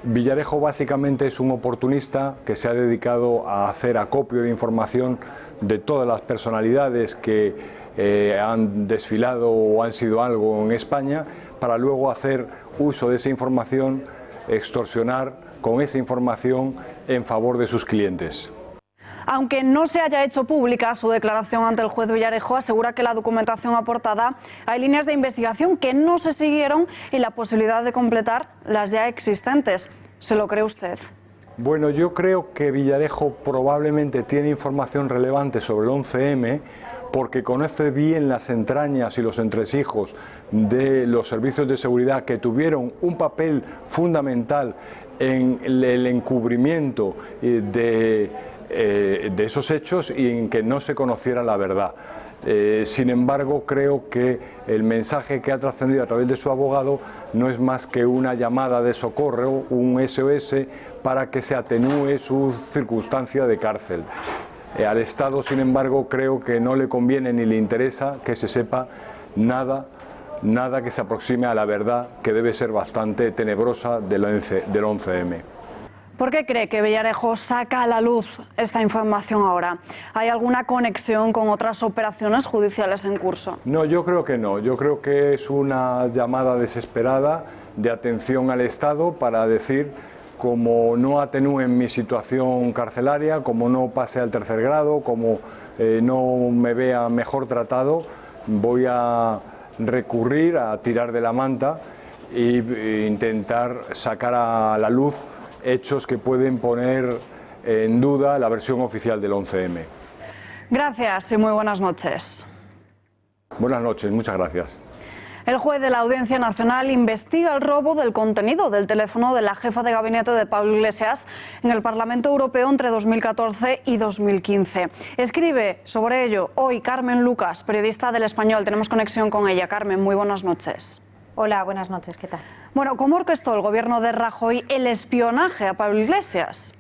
[SPEAKER 1] Villarejo básicamente es un oportunista que se ha dedicado a hacer acopio de información de todas las personalidades que han desfilado o han sido algo en España, para luego hacer uso de esa información, extorsionar con esa información en favor de sus clientes.
[SPEAKER 2] Aunque no se haya hecho pública su declaración ante el juez Villarejo, asegura que la documentación aportada hay líneas de investigación que no se siguieron y la posibilidad de completar las ya existentes. ¿Se lo cree usted?
[SPEAKER 1] Bueno, yo creo que Villarejo probablemente tiene información relevante sobre el 11M porque conoce bien las entrañas y los entresijos de los servicios de seguridad que tuvieron un papel fundamental en el encubrimiento de esos hechos y en que no se conociera la verdad. Sin embargo, creo que el mensaje que ha trascendido a través de su abogado no es más que una llamada de socorro, un SOS, para que se atenúe su circunstancia de cárcel. Al Estado, sin embargo, creo que no le conviene ni le interesa que se sepa nada que se aproxime a la verdad, que debe ser bastante tenebrosa del 11M.
[SPEAKER 2] ¿Por qué cree que Villarejo saca a la luz esta información ahora? ¿Hay alguna conexión con otras operaciones judiciales en curso?
[SPEAKER 1] No, yo creo que no. Yo creo que es una llamada desesperada de atención al Estado para decir, como no atenúen mi situación carcelaria, como no pase al tercer grado, como no me vea mejor tratado, voy a recurrir a tirar de la manta e intentar sacar a la luz hechos que pueden poner en duda la versión oficial del 11M.
[SPEAKER 2] Gracias y muy buenas noches.
[SPEAKER 1] Buenas noches, muchas gracias.
[SPEAKER 2] El juez de la Audiencia Nacional investiga el robo del contenido del teléfono de la jefa de gabinete de Pablo Iglesias en el Parlamento Europeo entre 2014 y 2015. Escribe sobre ello hoy Carmen Lucas, periodista del Español. Tenemos conexión con ella. Carmen, muy buenas noches.
[SPEAKER 7] Hola, buenas noches, ¿qué tal?
[SPEAKER 2] Bueno, ¿cómo orquestó el gobierno de Rajoy el espionaje a Pablo Iglesias?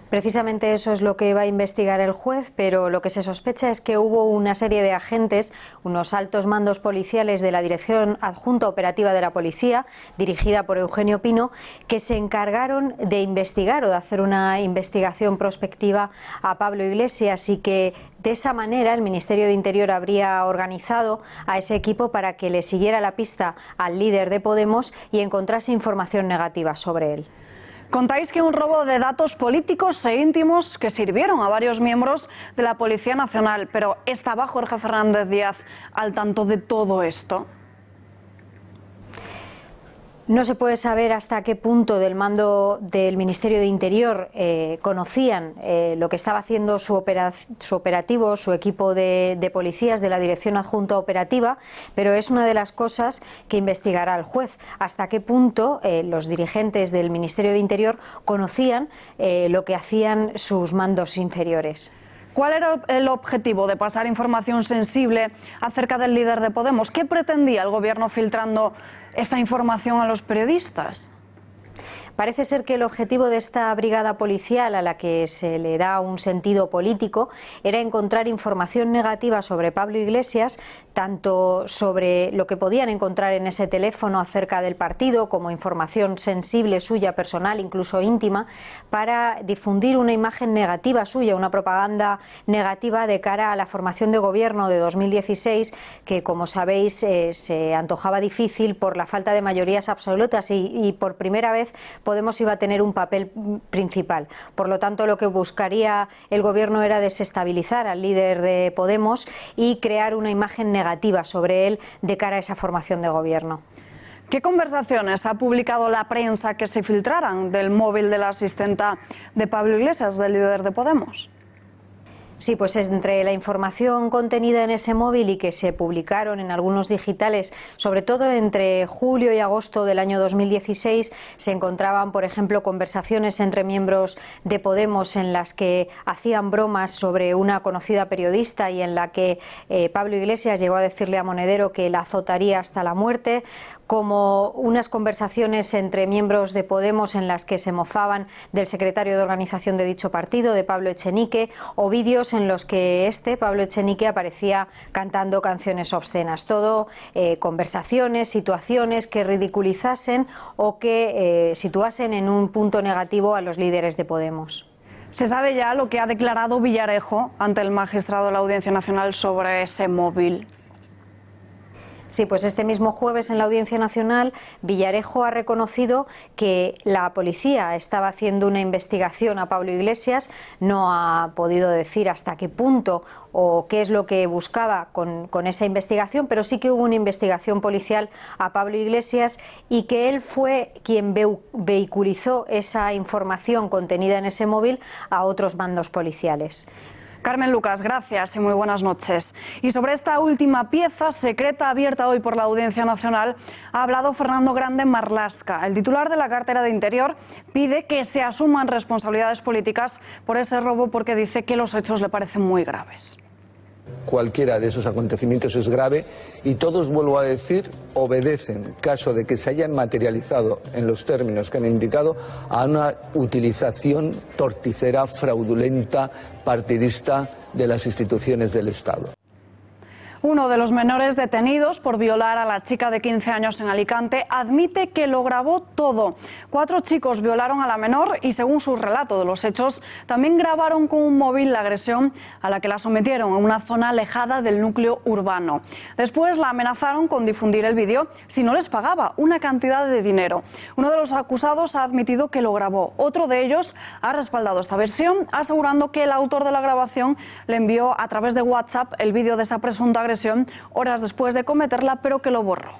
[SPEAKER 7] Precisamente eso es lo que va a investigar el juez, pero lo que se sospecha es que hubo una serie de agentes, unos altos mandos policiales de la Dirección Adjunta Operativa de la Policía, dirigida por Eugenio Pino, que se encargaron de investigar o de hacer una investigación prospectiva a Pablo Iglesias, y que de esa manera el Ministerio de Interior habría organizado a ese equipo para que le siguiera la pista al líder de Podemos y encontrase información negativa sobre él.
[SPEAKER 2] Contáis que un robo de datos políticos e íntimos que sirvieron a varios miembros de la Policía Nacional, pero ¿estaba Jorge Fernández Díaz al tanto de todo esto?
[SPEAKER 7] No se puede saber hasta qué punto del mando del Ministerio de Interior conocían lo que estaba haciendo su operativo, su equipo de policías de la Dirección Adjunta Operativa, pero es una de las cosas que investigará el juez. Hasta qué punto los dirigentes del Ministerio de Interior conocían lo que hacían sus mandos inferiores.
[SPEAKER 2] ¿Cuál era el objetivo de pasar información sensible acerca del líder de Podemos? ¿Qué pretendía el gobierno filtrando esta información a los periodistas?
[SPEAKER 7] Parece ser que el objetivo de esta brigada policial, a la que se le da un sentido político, era encontrar información negativa sobre Pablo Iglesias, tanto sobre lo que podían encontrar en ese teléfono acerca del partido, como información sensible suya, personal, incluso íntima, para difundir una imagen negativa suya, una propaganda negativa de cara a la formación de gobierno de 2016, que, como sabéis, se antojaba difícil por la falta de mayorías absolutas y por primera vez Podemos iba a tener un papel principal. Por lo tanto, lo que buscaría el gobierno era desestabilizar al líder de Podemos y crear una imagen negativa sobre él de cara a esa formación de gobierno.
[SPEAKER 2] ¿Qué conversaciones ha publicado la prensa que se filtraran del móvil de la asistenta de Pablo Iglesias, del líder de Podemos?
[SPEAKER 7] Sí, pues entre la información contenida en ese móvil y que se publicaron en algunos digitales, sobre todo entre julio y agosto del año 2016, se encontraban, por ejemplo, conversaciones entre miembros de Podemos en las que hacían bromas sobre una conocida periodista y en la que Pablo Iglesias llegó a decirle a Monedero que la azotaría hasta la muerte, como unas conversaciones entre miembros de Podemos en las que se mofaban del secretario de organización de dicho partido, de Pablo Echenique, o vídeos en los que Pablo Echenique, aparecía cantando canciones obscenas. Todo conversaciones, situaciones que ridiculizasen o que situasen en un punto negativo a los líderes de Podemos.
[SPEAKER 2] ¿Se sabe ya lo que ha declarado Villarejo ante el magistrado de la Audiencia Nacional sobre ese móvil?
[SPEAKER 7] Sí, pues este mismo jueves en la Audiencia Nacional, Villarejo ha reconocido que la policía estaba haciendo una investigación a Pablo Iglesias. No ha podido decir hasta qué punto o qué es lo que buscaba con esa investigación, pero sí que hubo una investigación policial a Pablo Iglesias y que él fue quien vehiculizó esa información contenida en ese móvil a otros mandos policiales.
[SPEAKER 2] Carmen Lucas, gracias y muy buenas noches. Y sobre esta última pieza secreta abierta hoy por la Audiencia Nacional ha hablado Fernando Grande Marlaska. El titular de la cartera de Interior pide que se asuman responsabilidades políticas por ese robo porque dice que los hechos le parecen muy graves.
[SPEAKER 8] Cualquiera de esos acontecimientos es grave y todos, vuelvo a decir, obedecen, caso de que se hayan materializado en los términos que han indicado, a una utilización torticera, fraudulenta, partidista de las instituciones del Estado.
[SPEAKER 2] Uno de los menores detenidos por violar a la chica de 15 años en Alicante admite que lo grabó todo. 4 chicos violaron a la menor y, según su relato de los hechos, también grabaron con un móvil la agresión a la que la sometieron en una zona alejada del núcleo urbano. Después la amenazaron con difundir el vídeo si no les pagaba una cantidad de dinero. Uno de los acusados ha admitido que lo grabó. Otro de ellos ha respaldado esta versión, asegurando que el autor de la grabación le envió a través de WhatsApp el vídeo de esa presunta agresión horas después de cometerla, pero que lo borró.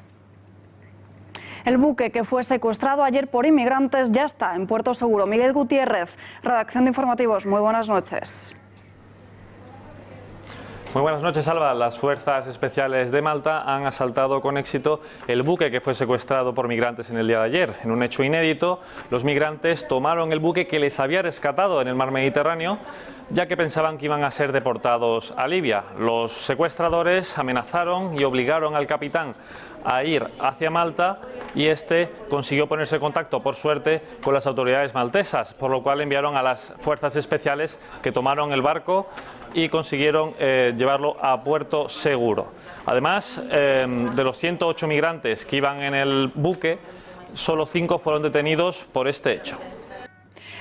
[SPEAKER 2] El buque que fue secuestrado ayer por inmigrantes ya está en Puerto Seguro. Miguel Gutiérrez, redacción de Informativos, muy buenas noches.
[SPEAKER 9] Muy buenas noches, Alba. Las fuerzas especiales de Malta han asaltado con éxito el buque que fue secuestrado por migrantes en el día de ayer. En un hecho inédito, los migrantes tomaron el buque que les había rescatado en el mar Mediterráneo, ya que pensaban que iban a ser deportados a Libia. Los secuestradores amenazaron y obligaron al capitán a ir hacia Malta y este consiguió ponerse en contacto, por suerte, con las autoridades maltesas, por lo cual enviaron a las fuerzas especiales que tomaron el barco y consiguieron llevarlo a Puerto Seguro. Además, de los 108 migrantes que iban en el buque, solo 5 fueron detenidos por este hecho.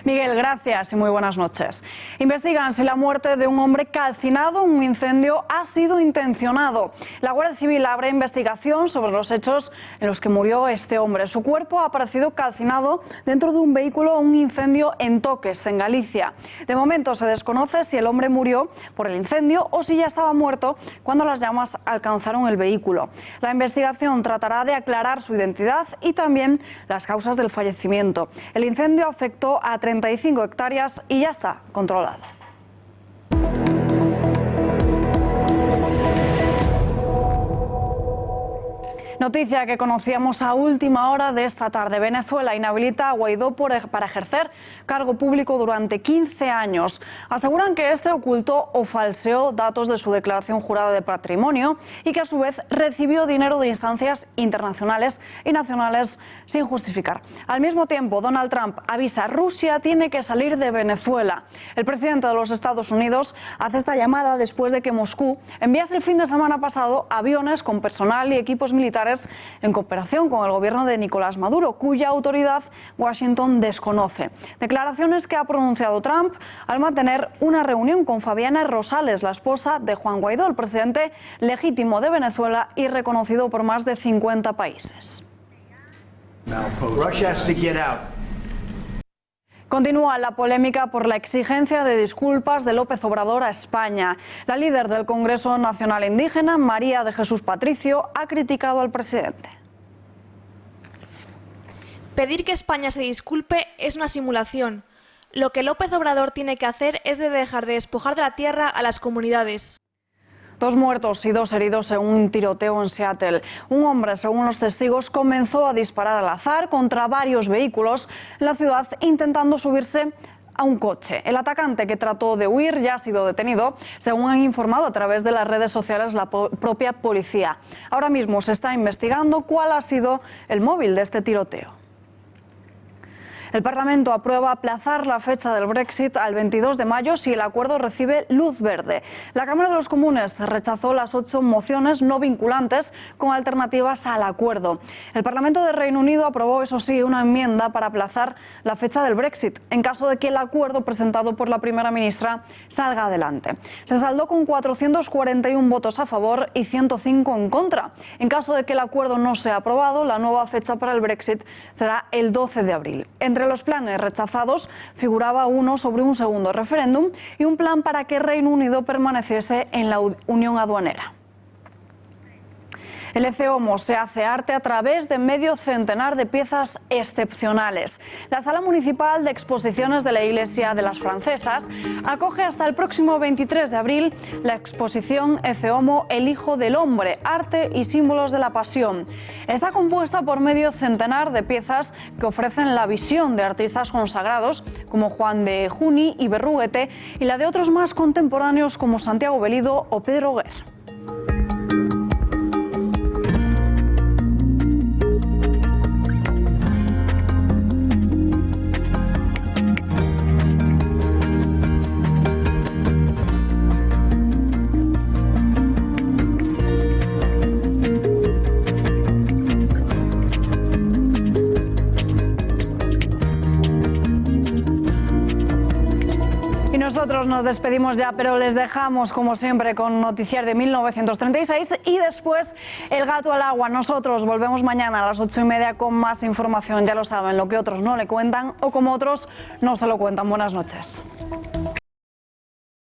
[SPEAKER 2] Miguel, gracias y muy buenas noches. Investigan si la muerte de un hombre calcinado en un incendio ha sido intencionado. La Guardia Civil abre investigación sobre los hechos en los que murió este hombre. Su cuerpo ha aparecido calcinado dentro de un vehículo en un incendio en Toques, en Galicia. De momento se desconoce si el hombre murió por el incendio o si ya estaba muerto cuando las llamas alcanzaron el vehículo. La investigación tratará de aclarar su identidad y también las causas del fallecimiento. El incendio afectó a 35 hectáreas y ya está controlado. Noticia que conocíamos a última hora de esta tarde. Venezuela inhabilita a Guaidó para ejercer cargo público durante 15 años. Aseguran que este ocultó o falseó datos de su declaración jurada de patrimonio y que a su vez recibió dinero de instancias internacionales y nacionales sin justificar. Al mismo tiempo, Donald Trump avisa: Rusia tiene que salir de Venezuela. El presidente de los Estados Unidos hace esta llamada después de que Moscú enviase el fin de semana pasado aviones con personal y equipos militares en cooperación con el gobierno de Nicolás Maduro, cuya autoridad Washington desconoce. Declaraciones que ha pronunciado Trump al mantener una reunión con Fabiana Rosales, la esposa de Juan Guaidó, el presidente legítimo de Venezuela y reconocido por más de 50 países. Continúa la polémica por la exigencia de disculpas de López Obrador a España. La líder del Congreso Nacional Indígena, María de Jesús Patricio, ha criticado al presidente.
[SPEAKER 10] Pedir que España se disculpe es una simulación. Lo que López Obrador tiene que hacer es de dejar de despojar de la tierra a las comunidades.
[SPEAKER 2] 2 muertos y 2 heridos en un tiroteo en Seattle. Un hombre, según los testigos, comenzó a disparar al azar contra varios vehículos en la ciudad intentando subirse a un coche. El atacante, que trató de huir, ya ha sido detenido, según han informado a través de las redes sociales la propia policía. Ahora mismo se está investigando cuál ha sido el móvil de este tiroteo. El Parlamento aprueba aplazar la fecha del Brexit al 22 de mayo si el acuerdo recibe luz verde. La Cámara de los Comunes rechazó las 8 mociones no vinculantes con alternativas al acuerdo. El Parlamento de Reino Unido aprobó, eso sí, una enmienda para aplazar la fecha del Brexit en caso de que el acuerdo presentado por la primera ministra salga adelante. Se saldó con 441 votos a favor y 105 en contra. En caso de que el acuerdo no sea aprobado, la nueva fecha para el Brexit será el 12 de abril. Entre los planes rechazados figuraba uno sobre un segundo referéndum y un plan para que Reino Unido permaneciese en la Unión Aduanera. El ECEOMO se hace arte a través de medio centenar de piezas excepcionales. La Sala Municipal de Exposiciones de la Iglesia de las Francesas acoge hasta el próximo 23 de abril la exposición ECEOMO El Hijo del Hombre, arte y símbolos de la pasión. Está compuesta por medio centenar de piezas que ofrecen la visión de artistas consagrados como Juan de Juni y Berruguete y la de otros más contemporáneos como Santiago Bellido o Pedro Guer. Nosotros nos despedimos ya, pero les dejamos como siempre con noticias de 1936 y después El Gato al Agua. Nosotros volvemos mañana a las 8:30 con más información, ya lo saben, lo que otros no le cuentan o como otros no se lo cuentan. Buenas noches.